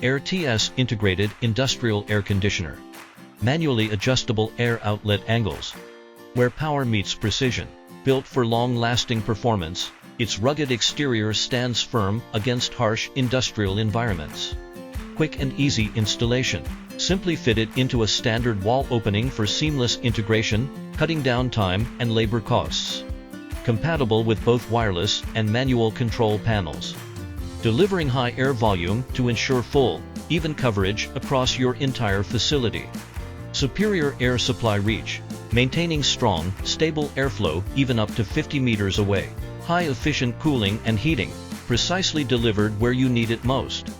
AirTS Integrated Industrial Air Conditioner. Manually adjustable air outlet angles. Where power meets precision. Built for long-lasting performance, its rugged exterior stands firm against harsh industrial environments. Quick and easy installation. Simply fit it into a standard wall opening for seamless integration, cutting down time and labor costs. Compatible with both wireless and manual control panels. Delivering high air volume to ensure full, even coverage across your entire facility. Superior air supply reach, maintaining strong, stable airflow even up to 50 meters away. High efficient cooling and heating, precisely delivered where you need it most.